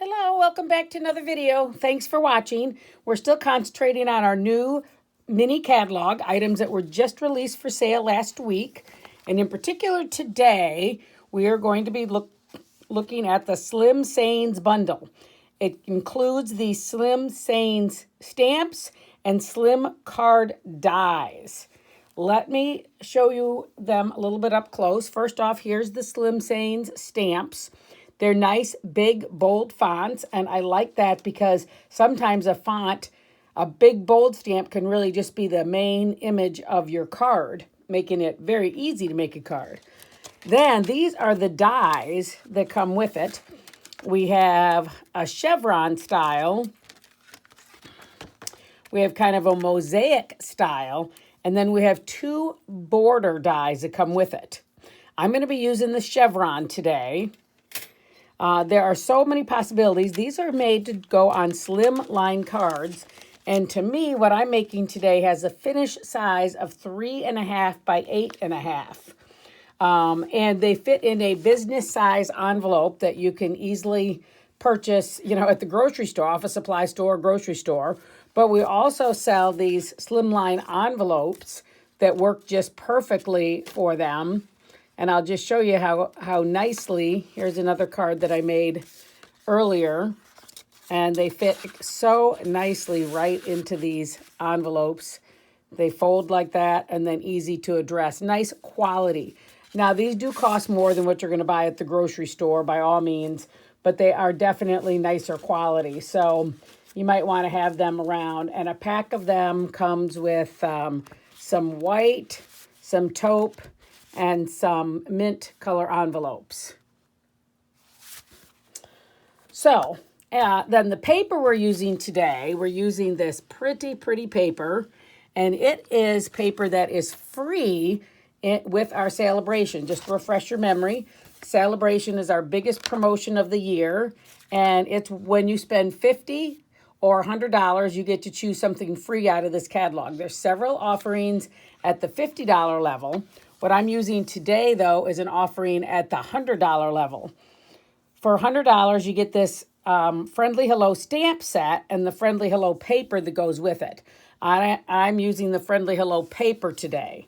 Hello, welcome back to another video. Thanks for watching. We're still concentrating on our new mini catalog, items that were just released for sale last week. And in particular today, we are going to be looking at the Slim Sayings bundle. It includes the Slim Sayings stamps and Slim card dies. Let me show you them a little bit up close. First off, here's the Slim Sayings stamps. They're nice, big, bold fonts, and I like that because sometimes a big, bold stamp can really just be the main image of your card, making it very easy to make a card. Then these are the dies that come with it. We have a chevron style. We have kind of a mosaic style, and then we have two border dies that come with it. I'm going to be using the chevron today. There are so many possibilities. These are made to go on Slimline cards. And to me, what I'm making today has a finish size of 3.5 by 8.5. And they fit in a business size envelope that you can easily purchase, at the grocery store, office supply store, grocery store. But we also sell these Slimline envelopes that work just perfectly for them. And I'll just show you how nicely, here's another card that I made earlier. And they fit so nicely right into these envelopes. They fold like that and then easy to address. Nice quality. Now, these do cost more than what you're going to buy at the grocery store by all means, but they are definitely nicer quality. So you might want to have them around. And a pack of them comes with some white, some taupe, and some mint color envelopes. So then the paper we're using today, we're using this pretty paper, and it is paper that is free with our celebration. Just to refresh your memory, celebration is our biggest promotion of the year, and it's when you spend $50 or $100, you get to choose something free out of this catalog. There's several offerings at the $50 level. What I'm using today, though, is an offering at the $100 level. For $100, you get this Friendly Hello stamp set and the Friendly Hello paper that goes with it. I'm using the Friendly Hello paper today.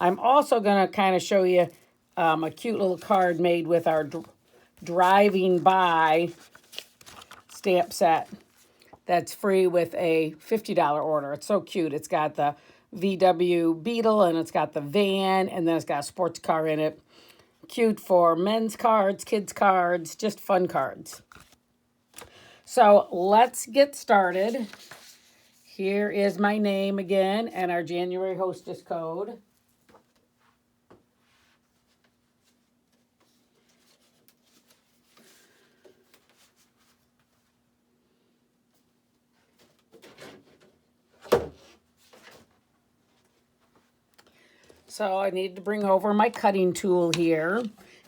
I'm also going to kind of show you a cute little card made with our driving by stamp set that's free with a $50 order. It's so cute. It's got the VW Beetle, and it's got the van, and then it's got a sports car in it. Cute for men's cards, kids' cards, just fun cards. So let's get started. Here is my name again and our January hostess code. So I need to bring over my cutting tool here.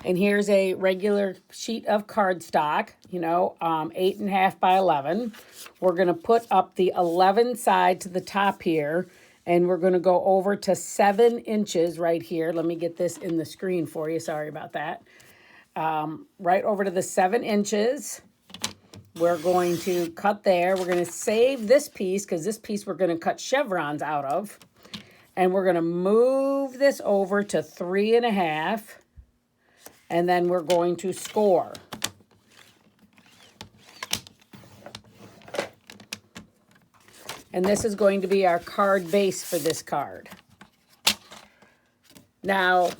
And here's a regular sheet of cardstock, 8.5 by 11. We're going to put up the 11 side to the top here. And we're going to go over to 7 inches right here. Let me get this in the screen for you. Sorry about that. Right over to the 7 inches. We're going to cut there. We're going to save this piece because this piece we're going to cut chevrons out of. And we're going to move this over to 3.5. And then we're going to score. And this is going to be our card base for this card. Now,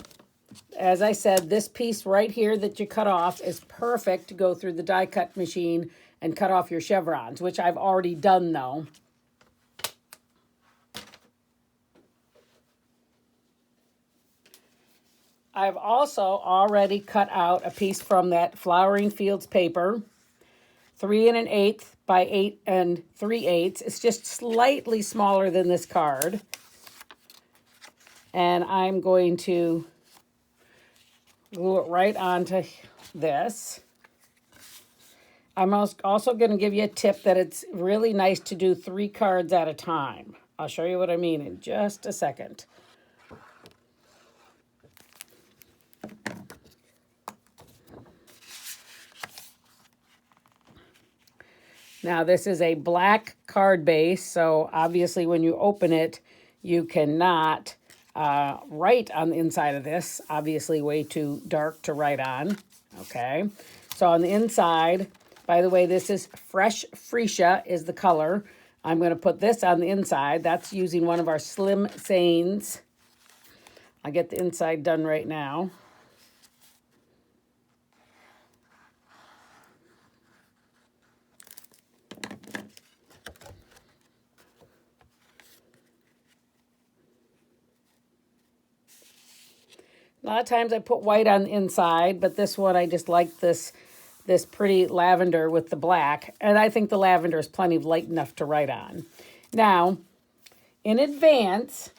as I said, this piece right here that you cut off is perfect to go through the die cut machine and cut off your chevrons, which I've already done though. I've also already cut out a piece from that Flowering Fields paper, 3 1/8 by 8 3/8. It's just slightly smaller than this card. And I'm going to glue it right onto this. I'm also going to give you a tip that it's really nice to do 3 cards at a time. I'll show you what I mean in just a second. Now this is a black card base, so obviously when you open it, you cannot write on the inside of this. Obviously way too dark to write on. Okay, so on the inside, by the way, this is Fresh Freesia is the color. I'm going to put this on the inside. That's using one of our Slim Sanes. I'll get the inside done right now. A lot of times I put white on the inside, but this one I just like this pretty lavender with the black. And I think the lavender is plenty light enough to write on. Now, in advance,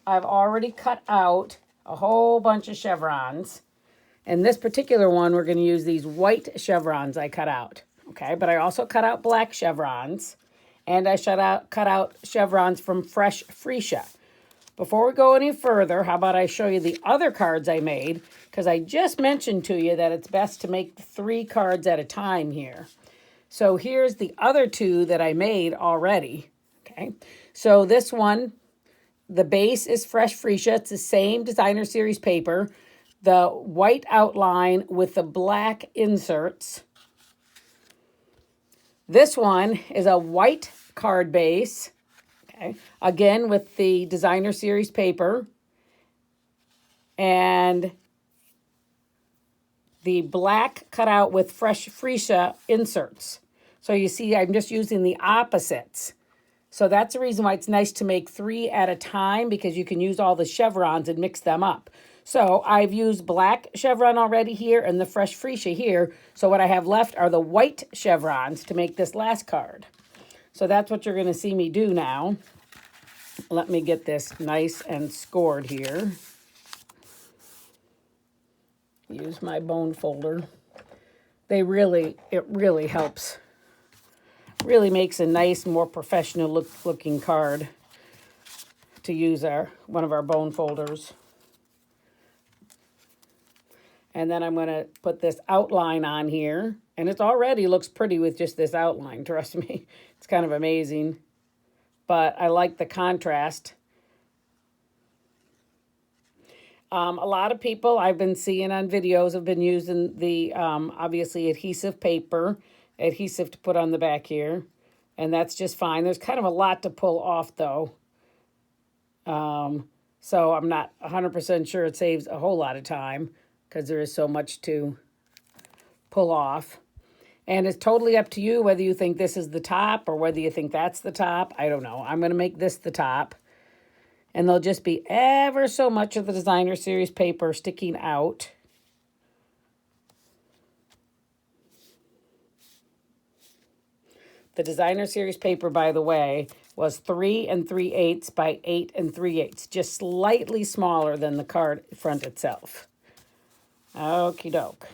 I've already cut out a whole bunch of chevrons. And this particular one, we're going to use these white chevrons I cut out. Okay, but I also cut out black chevrons. And I cut out chevrons from Fresh Freesia. Before we go any further, how about I show you the other cards I made? Because I just mentioned to you that it's best to make 3 cards at a time here. So here's the other 2 that I made already. Okay, so this one, the base is Fresh Freesia. It's the same designer series paper. The white outline with the black inserts. This one is a white card base. Okay. Again, with the designer series paper and the black cut out with Fresh Freesia inserts. So you see, I'm just using the opposites. So that's the reason why it's nice to make 3 at a time, because you can use all the chevrons and mix them up. So I've used black chevron already here and the Fresh Freesia here. So what I have left are the white chevrons to make this last card. So that's what you're going to see me do now. Let me get this nice and scored here. Use my bone folder. It really helps. Really makes a nice, more professional looking card to use one of our bone folders. And then I'm going to put this outline on here. And it already looks pretty with just this outline, trust me. It's kind of amazing. But I like the contrast. A lot of people I've been seeing on videos have been using the, obviously, adhesive to put on the back here. And that's just fine. There's kind of a lot to pull off, though. So I'm not 100% sure it saves a whole lot of time, because there is so much to pull off. And it's totally up to you whether you think this is the top or whether you think that's the top. I don't know. I'm going to make this the top. And there'll just be ever so much of the designer series paper sticking out. The designer series paper, by the way, was 3 3/8 by 8 3/8. Just slightly smaller than the card front itself. Okie doke.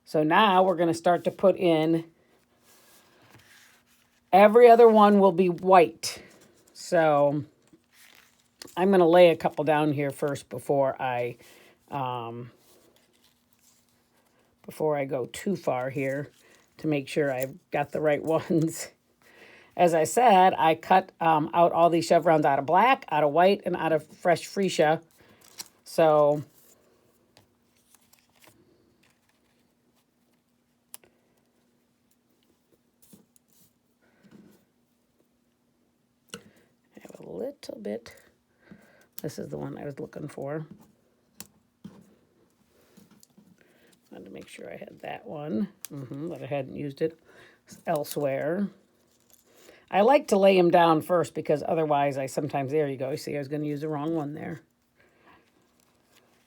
So now we're going to start to put in, every other one will be white. So I'm going to lay a couple down here first before I go too far here, to make sure I've got the right ones. As I said, I cut out all these chevrons out of black, out of white, and out of Fresh Freesia. So I have a little bit. This is the one I was looking for. Wanted to make sure I had that one, but I hadn't used it elsewhere. I like to lay them down first, because otherwise there you go. You see, I was going to use the wrong one there.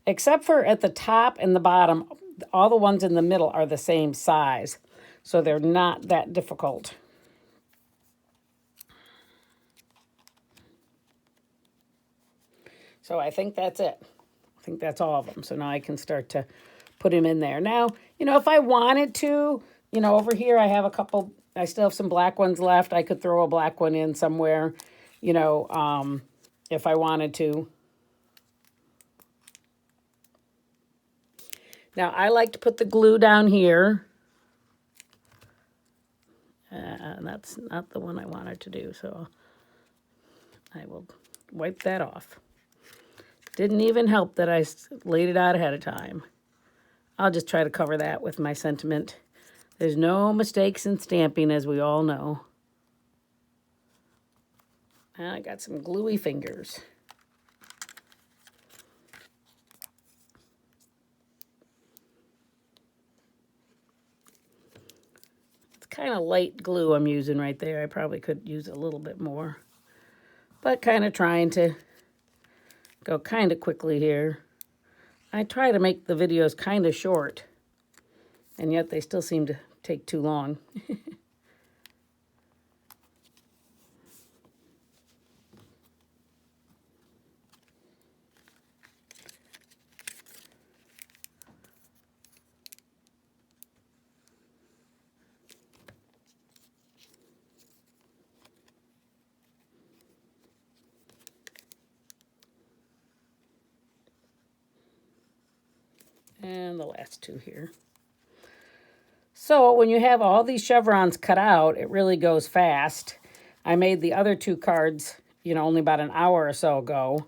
Except for at the top and the bottom, all the ones in the middle are the same size. So they're not that difficult. So I think that's it. I think that's all of them. So now I can start to put them in there. Now, if I wanted to, over here I have a couple, I still have some black ones left. I could throw a black one in somewhere, if I wanted to. Now, I like to put the glue down here. And that's not the one I wanted to do, so I will wipe that off. Didn't even help that I laid it out ahead of time. I'll just try to cover that with my sentiment. There's no mistakes in stamping, as we all know. And I got some gluey fingers. It's kind of light glue I'm using right there. I probably could use a little bit more. But kind of trying to go kind of quickly here. I try to make the videos kind of short, and yet they still seem to take too long. And the last two here. So when you have all these chevrons cut out, it really goes fast. I made the other two cards, only about an hour or so ago.